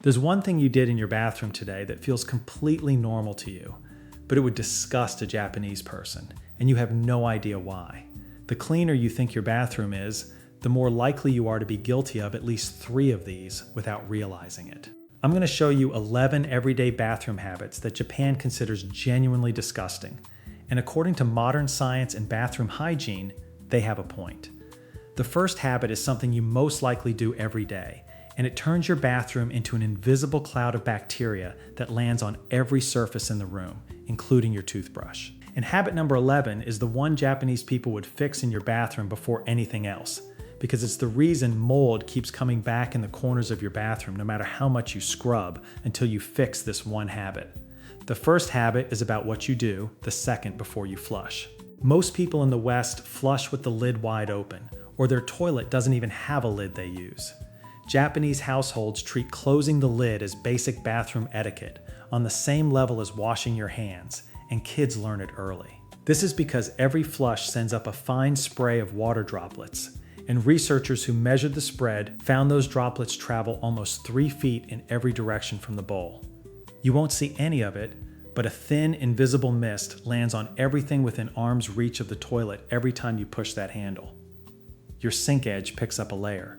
There's one thing you did in your bathroom today that feels completely normal to you, but it would disgust a Japanese person, and you have no idea why. The cleaner you think your bathroom is, the more likely you are to be guilty of at least 3 of these without realizing it. I'm going to show you 11 everyday bathroom habits that Japan considers genuinely disgusting, and according to modern science and bathroom hygiene, they have a point. The first habit is something you most likely do every day, and it turns your bathroom into an invisible cloud of bacteria that lands on every surface in the room, including your toothbrush. And habit number 11 is the one Japanese people would fix in your bathroom before anything else, because it's the reason mold keeps coming back in the corners of your bathroom no matter how much you scrub until you fix this one habit. The first habit is about what you do the second before you flush. Most people in the West flush with the lid wide open, or their toilet doesn't even have a lid they use. Japanese households treat closing the lid as basic bathroom etiquette, on the same level as washing your hands, and kids learn it early. This is because every flush sends up a fine spray of water droplets, and researchers who measured the spread found those droplets travel almost 3 feet in every direction from the bowl. You won't see any of it, but a thin, invisible mist lands on everything within arm's reach of the toilet every time you push that handle. Your sink edge picks up a layer.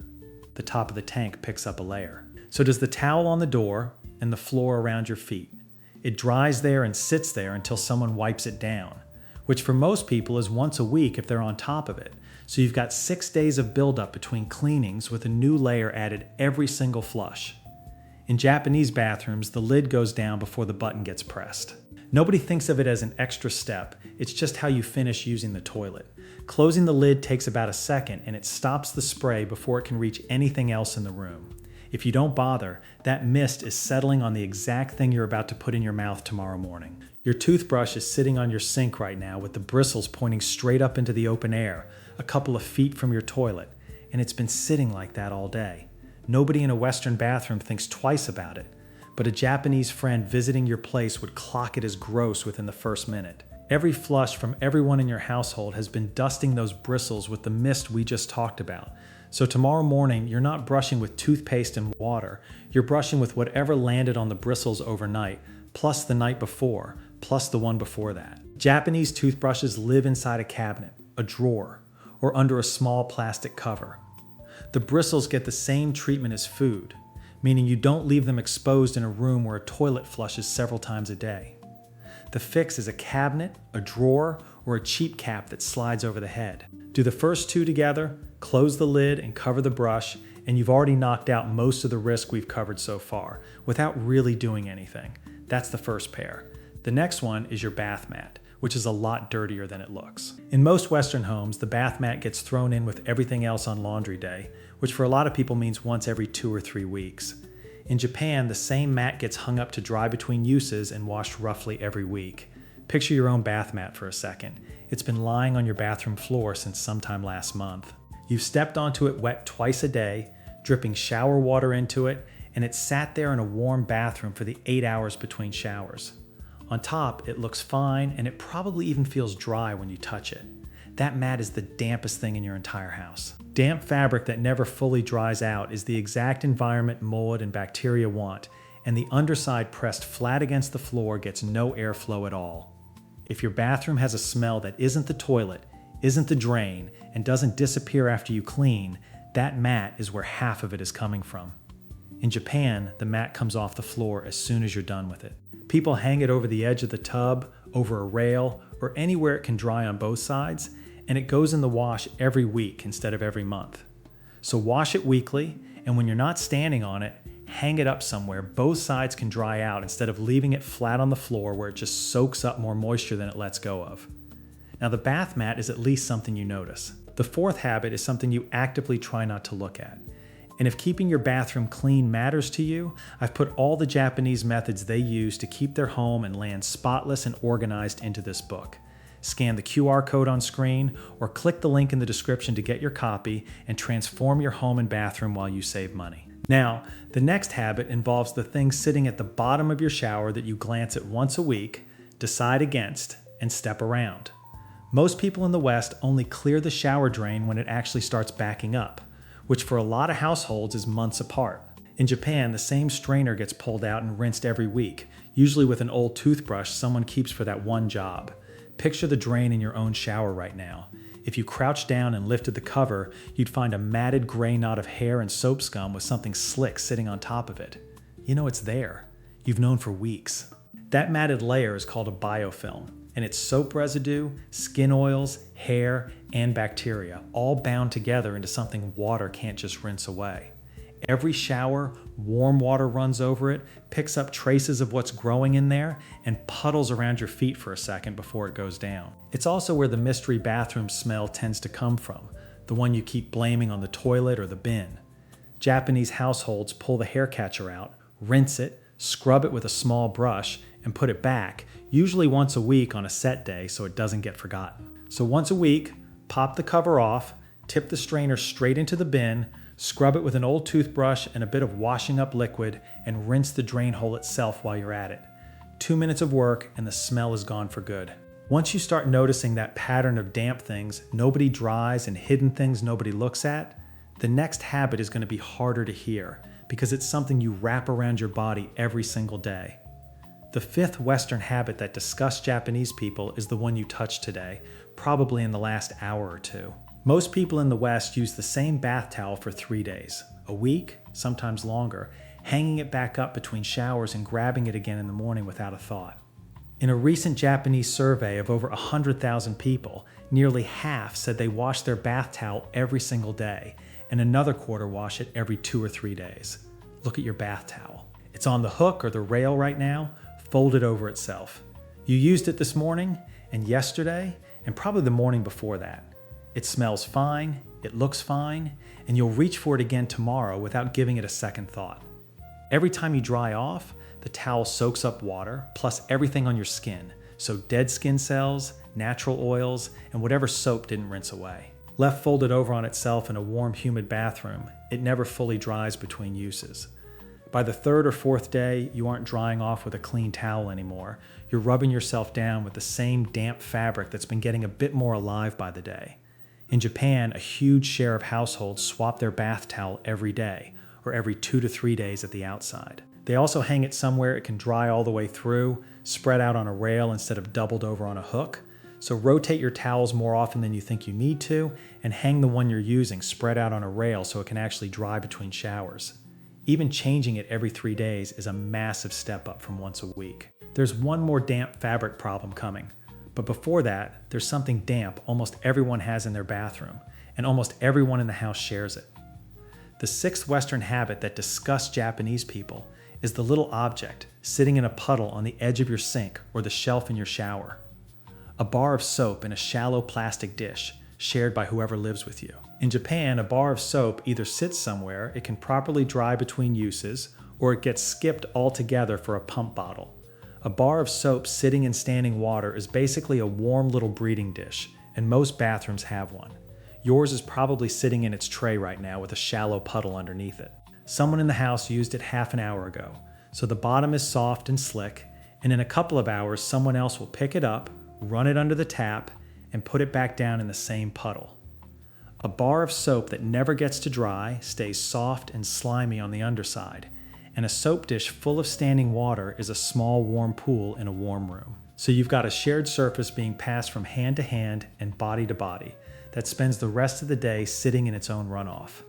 The top of the tank picks up a layer. So does the towel on the door and the floor around your feet. It dries there and sits there until someone wipes it down, which for most people is once a week if they're on top of it. So you've got 6 days of buildup between cleanings with a new layer added every single flush. In Japanese bathrooms, the lid goes down before the button gets pressed. Nobody thinks of it as an extra step, it's just how you finish using the toilet. Closing the lid takes about a second and it stops the spray before it can reach anything else in the room. If you don't bother, that mist is settling on the exact thing you're about to put in your mouth tomorrow morning. Your toothbrush is sitting on your sink right now with the bristles pointing straight up into the open air, a couple of feet from your toilet, and it's been sitting like that all day. Nobody in a Western bathroom thinks twice about it, but a Japanese friend visiting your place would clock it as gross within the first minute. Every flush from everyone in your household has been dusting those bristles with the mist we just talked about. So tomorrow morning, you're not brushing with toothpaste and water, you're brushing with whatever landed on the bristles overnight, plus the night before, plus the one before that. Japanese toothbrushes live inside a cabinet, a drawer, or under a small plastic cover. The bristles get the same treatment as food, meaning you don't leave them exposed in a room where a toilet flushes several times a day. The fix is a cabinet, a drawer, or a cheap cap that slides over the head. Do the first 2 together, close the lid and cover the brush, and you've already knocked out most of the risk we've covered so far, without really doing anything. That's the first pair. The next one is your bath mat, which is a lot dirtier than it looks. In most Western homes, the bath mat gets thrown in with everything else on laundry day, which for a lot of people means once every 2 or 3 weeks. In Japan, the same mat gets hung up to dry between uses and washed roughly every week. Picture your own bath mat for a second. It's been lying on your bathroom floor since sometime last month. You've stepped onto it wet twice a day, dripping shower water into it, and it sat there in a warm bathroom for the 8 hours between showers. On top, it looks fine and it probably even feels dry when you touch it. That mat is the dampest thing in your entire house. Damp fabric that never fully dries out is the exact environment mold and bacteria want, and the underside pressed flat against the floor gets no airflow at all. If your bathroom has a smell that isn't the toilet, isn't the drain, and doesn't disappear after you clean, that mat is where half of it is coming from. In Japan, the mat comes off the floor as soon as you're done with it. People hang it over the edge of the tub, over a rail, or anywhere it can dry on both sides, and it goes in the wash every week instead of every month. So wash it weekly, and when you're not standing on it, hang it up somewhere both sides can dry out instead of leaving it flat on the floor where it just soaks up more moisture than it lets go of. Now the bath mat is at least something you notice. The fourth habit is something you actively try not to look at. And if keeping your bathroom clean matters to you, I've put all the Japanese methods they use to keep their home and land spotless and organized into this book. Scan the QR code on screen or click the link in the description to get your copy and transform your home and bathroom while you save money. Now, the next habit involves the thing sitting at the bottom of your shower that you glance at once a week, decide against, and step around. Most people in the West only clear the shower drain when it actually starts backing up, which for a lot of households is months apart. In Japan, the same strainer gets pulled out and rinsed every week, usually with an old toothbrush someone keeps for that one job. Picture the drain in your own shower right now. If you crouched down and lifted the cover, you'd find a matted gray knot of hair and soap scum with something slick sitting on top of it. You know it's there. You've known for weeks. That matted layer is called a biofilm, and it's soap residue, skin oils, hair, and bacteria, all bound together into something water can't just rinse away. Every shower, warm water runs over it, picks up traces of what's growing in there, and puddles around your feet for a second before it goes down. It's also where the mystery bathroom smell tends to come from, the one you keep blaming on the toilet or the bin. Japanese households pull the hair catcher out, rinse it, scrub it with a small brush, and put it back, usually once a week on a set day so it doesn't get forgotten. So once a week, pop the cover off, tip the strainer straight into the bin, scrub it with an old toothbrush and a bit of washing up liquid, and rinse the drain hole itself while you're at it. 2 minutes of work and the smell is gone for good. Once you start noticing that pattern of damp things nobody dries and hidden things nobody looks at, the next habit is going to be harder to hear because it's something you wrap around your body every single day. The fifth Western habit that disgusts Japanese people is the one you touched today, probably in the last hour or two. Most people in the West use the same bath towel for 3 days, a week, sometimes longer, hanging it back up between showers and grabbing it again in the morning without a thought. In a recent Japanese survey of over 100,000 people, nearly half said they wash their bath towel every single day, and another quarter wash it every 2 or 3 days. Look at your bath towel. It's on the hook or the rail right now, folded over itself. You used it this morning, and yesterday, and probably the morning before that. It smells fine, it looks fine, and you'll reach for it again tomorrow without giving it a second thought. Every time you dry off, the towel soaks up water, plus everything on your skin, so dead skin cells, natural oils, and whatever soap didn't rinse away. Left folded over on itself in a warm, humid bathroom, it never fully dries between uses. By the third or fourth day, you aren't drying off with a clean towel anymore. You're rubbing yourself down with the same damp fabric that's been getting a bit more alive by the day. In Japan, a huge share of households swap their bath towel every day, or every 2 to 3 days at the outside. They also hang it somewhere it can dry all the way through, spread out on a rail instead of doubled over on a hook. So rotate your towels more often than you think you need to, and hang the one you're using spread out on a rail so it can actually dry between showers. Even changing it every 3 days is a massive step up from once a week. There's one more damp fabric problem coming. But before that, there's something damp almost everyone has in their bathroom, and almost everyone in the house shares it. The sixth Western habit that disgusts Japanese people is the little object sitting in a puddle on the edge of your sink or the shelf in your shower. A bar of soap in a shallow plastic dish, shared by whoever lives with you. In Japan, a bar of soap either sits somewhere it can properly dry between uses, or it gets skipped altogether for a pump bottle. A bar of soap sitting in standing water is basically a warm little breeding dish, and most bathrooms have one. Yours is probably sitting in its tray right now with a shallow puddle underneath it. Someone in the house used it half an hour ago, so the bottom is soft and slick, and in a couple of hours someone else will pick it up, run it under the tap, and put it back down in the same puddle. A bar of soap that never gets to dry stays soft and slimy on the underside, and a soap dish full of standing water is a small warm pool in a warm room. So you've got a shared surface being passed from hand to hand and body to body that spends the rest of the day sitting in its own runoff.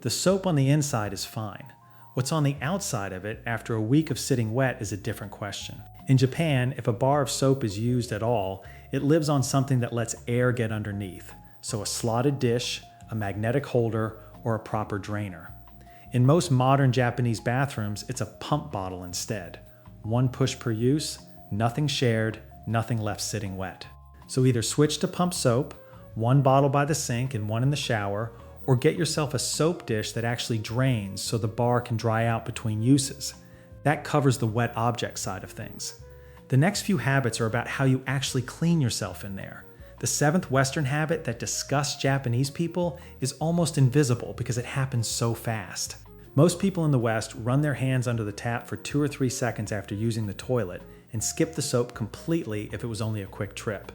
The soap on the inside is fine. What's on the outside of it after a week of sitting wet is a different question. In Japan, if a bar of soap is used at all, it lives on something that lets air get underneath, so a slotted dish, a magnetic holder, or a proper drainer. In most modern Japanese bathrooms, it's a pump bottle instead. One push per use, nothing shared, nothing left sitting wet. So either switch to pump soap, one bottle by the sink and one in the shower, or get yourself a soap dish that actually drains so the bar can dry out between uses. That covers the wet object side of things. The next few habits are about how you actually clean yourself in there. The seventh Western habit that disgusts Japanese people is almost invisible because it happens so fast. Most people in the West run their hands under the tap for 2 or 3 seconds after using the toilet and skip the soap completely if it was only a quick trip.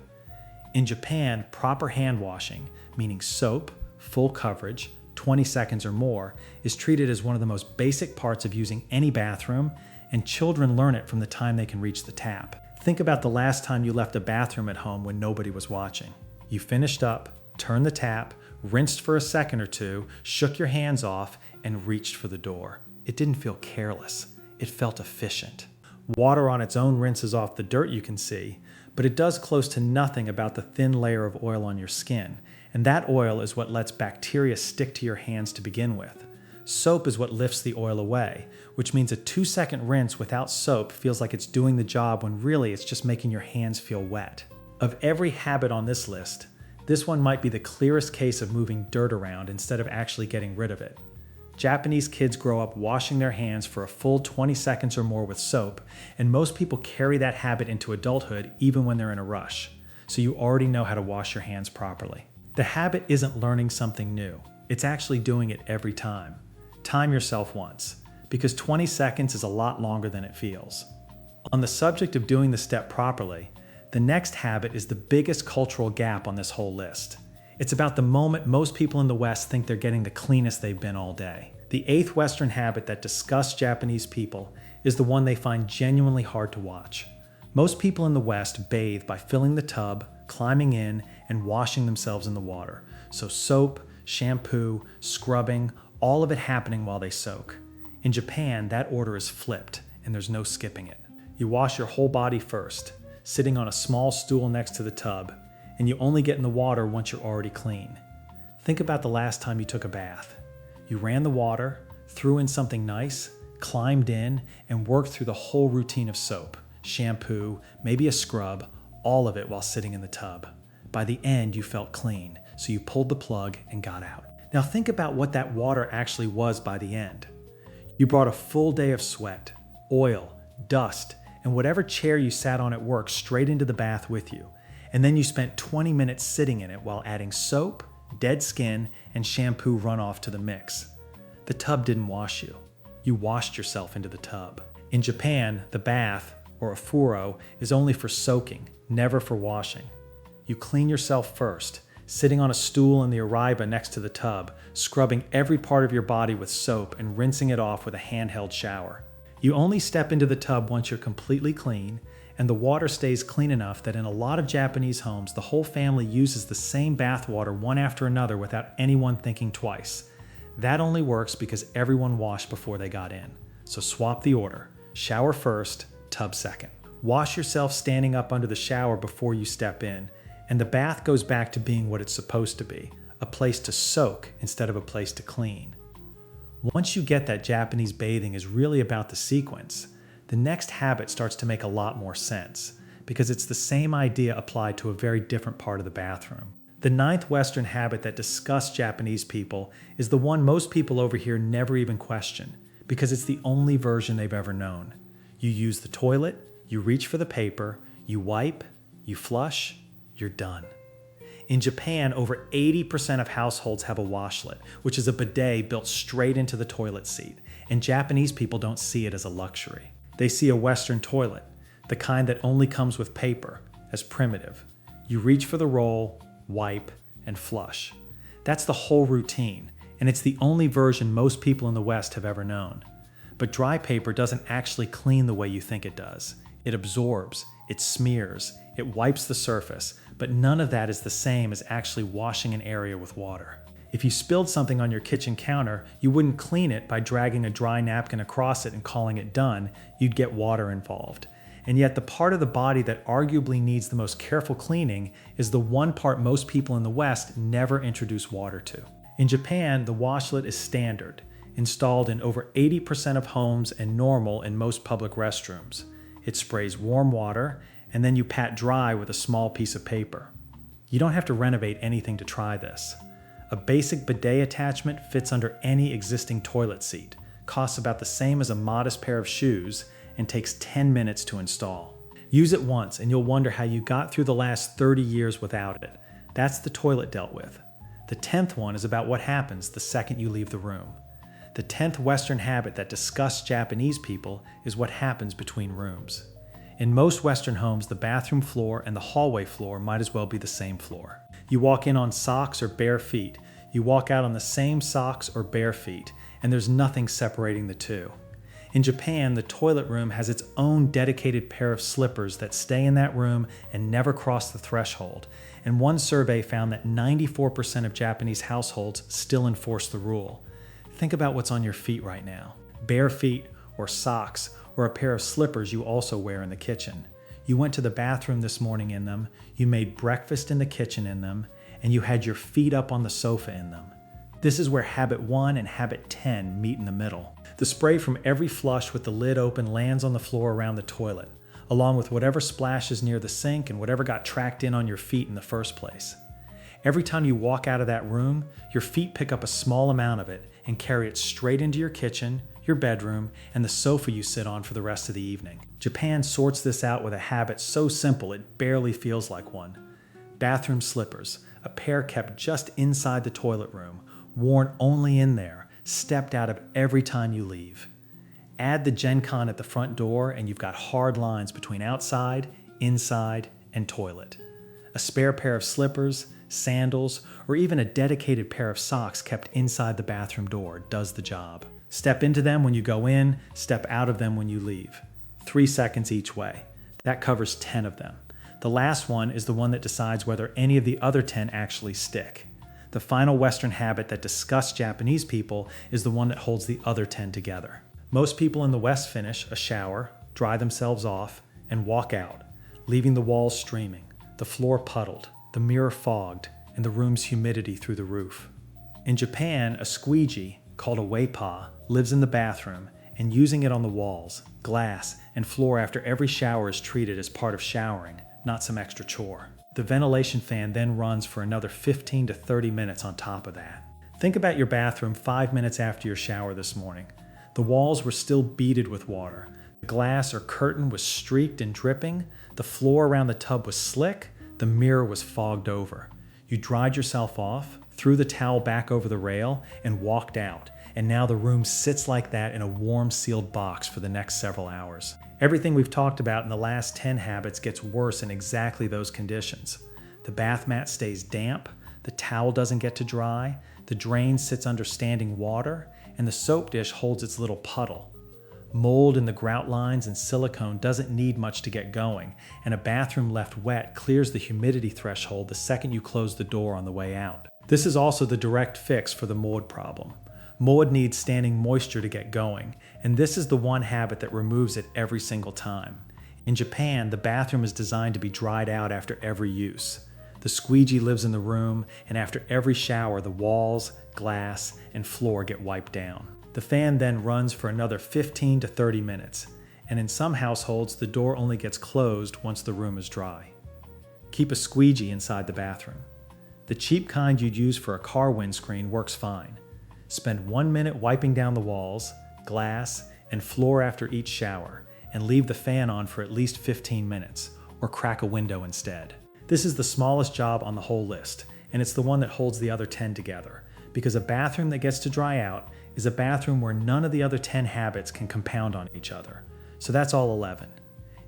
In Japan, proper hand washing, meaning soap, full coverage, 20 seconds or more, is treated as one of the most basic parts of using any bathroom, and children learn it from the time they can reach the tap. Think about the last time you left a bathroom at home when nobody was watching. You finished up, turned the tap, rinsed for a second or two, shook your hands off, and reached for the door. It didn't feel careless. It felt efficient. Water on its own rinses off the dirt you can see, but it does close to nothing about the thin layer of oil on your skin, and that oil is what lets bacteria stick to your hands to begin with. Soap is what lifts the oil away, which means a 2-second rinse without soap feels like it's doing the job when really it's just making your hands feel wet. Of every habit on this list, this one might be the clearest case of moving dirt around instead of actually getting rid of it. Japanese kids grow up washing their hands for a full 20 seconds or more with soap, and most people carry that habit into adulthood even when they're in a rush. So you already know how to wash your hands properly. The habit isn't learning something new. It's actually doing it every time. Time yourself once, because 20 seconds is a lot longer than it feels. On the subject of doing the step properly, the next habit is the biggest cultural gap on this whole list. It's about the moment most people in the West think they're getting the cleanest they've been all day. The 8th Western habit that disgusts Japanese people is the one they find genuinely hard to watch. Most people in the West bathe by filling the tub, climbing in, and washing themselves in the water. So soap, shampoo, scrubbing, all of it happening while they soak. In Japan, that order is flipped, and there's no skipping it. You wash your whole body first, sitting on a small stool next to the tub, and you only get in the water once you're already clean. Think about the last time you took a bath. You ran the water, threw in something nice, climbed in, and worked through the whole routine of soap, shampoo, maybe a scrub, all of it while sitting in the tub. By the end, you felt clean, so you pulled the plug and got out. Now think about what that water actually was by the end. You brought a full day of sweat, oil, dust, and whatever chair you sat on at work straight into the bath with you. And then you spent 20 minutes sitting in it while adding soap, dead skin, and shampoo runoff to the mix. The tub didn't wash you. You washed yourself into the tub. In Japan, the bath, or a furo, is only for soaking, never for washing. You clean yourself first, sitting on a stool in the ariba next to the tub, scrubbing every part of your body with soap and rinsing it off with a handheld shower. You only step into the tub once you're completely clean, and the water stays clean enough that in a lot of Japanese homes, the whole family uses the same bath water one after another without anyone thinking twice. That only works because everyone washed before they got in. So swap the order. Shower first, tub second. Wash yourself standing up under the shower before you step in, and the bath goes back to being what it's supposed to be, a place to soak instead of a place to clean. Once you get that Japanese bathing is really about the sequence, the next habit starts to make a lot more sense, because it's the same idea applied to a very different part of the bathroom. The 9th Western habit that disgusts Japanese people is the one most people over here never even question, because it's the only version they've ever known. You use the toilet, you reach for the paper, you wipe, you flush, you're done. In Japan, over 80% of households have a washlet, which is a bidet built straight into the toilet seat, and Japanese people don't see it as a luxury. They see a Western toilet, the kind that only comes with paper, as primitive. You reach for the roll, wipe, and flush. That's the whole routine, and it's the only version most people in the West have ever known. But dry paper doesn't actually clean the way you think it does. It absorbs, it smears, it wipes the surface, but none of that is the same as actually washing an area with water. If you spilled something on your kitchen counter, you wouldn't clean it by dragging a dry napkin across it and calling it done. You'd get water involved. And yet the part of the body that arguably needs the most careful cleaning is the one part most people in the West never introduce water to. In Japan, the washlet is standard, installed in over 80% of homes and normal in most public restrooms. It sprays warm water, and then you pat dry with a small piece of paper. You don't have to renovate anything to try this. A basic bidet attachment fits under any existing toilet seat, costs about the same as a modest pair of shoes, and takes 10 minutes to install. Use it once and you'll wonder how you got through the last 30 years without it. That's the toilet dealt with. The 10th one is about what happens the second you leave the room. The 10th Western habit that disgusts Japanese people is what happens between rooms. In most Western homes, the bathroom floor and the hallway floor might as well be the same floor. You walk in on socks or bare feet. You walk out on the same socks or bare feet, and there's nothing separating the two. In Japan, the toilet room has its own dedicated pair of slippers that stay in that room and never cross the threshold. And one survey found that 94% of Japanese households still enforce the rule. Think about what's on your feet right now. Bare feet, or socks, or a pair of slippers you also wear in the kitchen. You went to the bathroom this morning in them, you made breakfast in the kitchen in them, and you had your feet up on the sofa in them. This is where habit 1 and habit 10 meet in the middle. The spray from every flush with the lid open lands on the floor around the toilet, along with whatever splashes near the sink and whatever got tracked in on your feet in the first place. Every time you walk out of that room, your feet pick up a small amount of it and carry it straight into your kitchen, your bedroom, and the sofa you sit on for the rest of the evening. Japan sorts this out with a habit so simple it barely feels like one. Bathroom slippers, a pair kept just inside the toilet room, worn only in there, stepped out of every time you leave. Add the Gen Con at the front door and you've got hard lines between outside, inside, and toilet. A spare pair of slippers, sandals, or even a dedicated pair of socks kept inside the bathroom door does the job. Step into them when you go in, step out of them when you leave. 3 seconds each way. That covers 10 of them. The last one is the one that decides whether any of the other 10 actually stick. The final Western habit that disgusts Japanese people is the one that holds the other 10 together. Most people in the West finish a shower, dry themselves off, and walk out, leaving the walls streaming, the floor puddled, the mirror fogged, and the room's humidity through the roof. In Japan, a squeegee, called a weipa, lives in the bathroom, and using it on the walls, glass, and floor after every shower is treated as part of showering, not some extra chore. The ventilation fan then runs for another 15 to 30 minutes on top of that. Think about your bathroom 5 minutes after your shower this morning. The walls were still beaded with water. The glass or curtain was streaked and dripping. The floor around the tub was slick. The mirror was fogged over. You dried yourself off, threw the towel back over the rail, and walked out. And now the room sits like that in a warm, sealed box for the next several hours. Everything we've talked about in the last 10 habits gets worse in exactly those conditions. The bath mat stays damp, the towel doesn't get to dry, the drain sits under standing water, and the soap dish holds its little puddle. Mold in the grout lines and silicone doesn't need much to get going, and a bathroom left wet clears the humidity threshold the second you close the door on the way out. This is also the direct fix for the mold problem. Mold needs standing moisture to get going, and this is the one habit that removes it every single time. In Japan, the bathroom is designed to be dried out after every use. The squeegee lives in the room, and after every shower, the walls, glass, and floor get wiped down. The fan then runs for another 15 to 30 minutes, and in some households, the door only gets closed once the room is dry. Keep a squeegee inside the bathroom. The cheap kind you'd use for a car windscreen works fine. Spend 1 minute wiping down the walls, glass, and floor after each shower, and leave the fan on for at least 15 minutes, or crack a window instead. This is the smallest job on the whole list, and it's the one that holds the other 10 together, because a bathroom that gets to dry out is a bathroom where none of the other 10 habits can compound on each other. So that's all 11.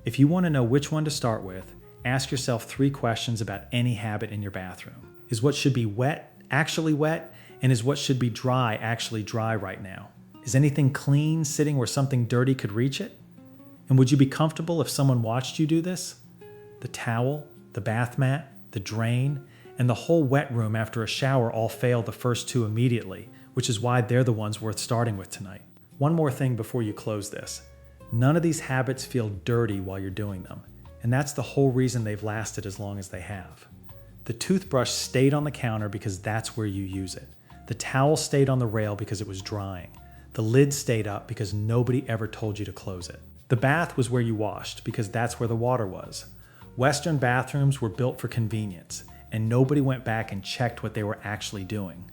If you want to know which one to start with, ask yourself 3 questions about any habit in your bathroom. Is what should be wet actually wet? And is what should be dry actually dry right now? Is anything clean sitting where something dirty could reach it? And would you be comfortable if someone watched you do this? The towel, the bath mat, the drain, and the whole wet room after a shower all fail the first 2 immediately, which is why they're the ones worth starting with tonight. One more thing before you close this. None of these habits feel dirty while you're doing them, and that's the whole reason they've lasted as long as they have. The toothbrush stayed on the counter because that's where you use it. The towel stayed on the rail because it was drying. The lid stayed up because nobody ever told you to close it. The bath was where you washed because that's where the water was. Western bathrooms were built for convenience, and nobody went back and checked what they were actually doing.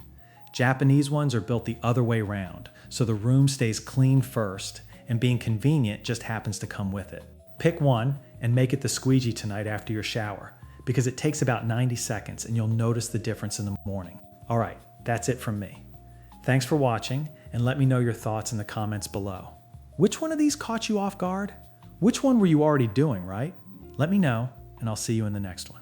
Japanese ones are built the other way around, so the room stays clean first, and being convenient just happens to come with it. Pick one and make it the squeegee tonight after your shower, because it takes about 90 seconds and you'll notice the difference in the morning. All right. That's it from me. Thanks for watching, and let me know your thoughts in the comments below. Which one of these caught you off guard? Which one were you already doing, right? Let me know, and I'll see you in the next one.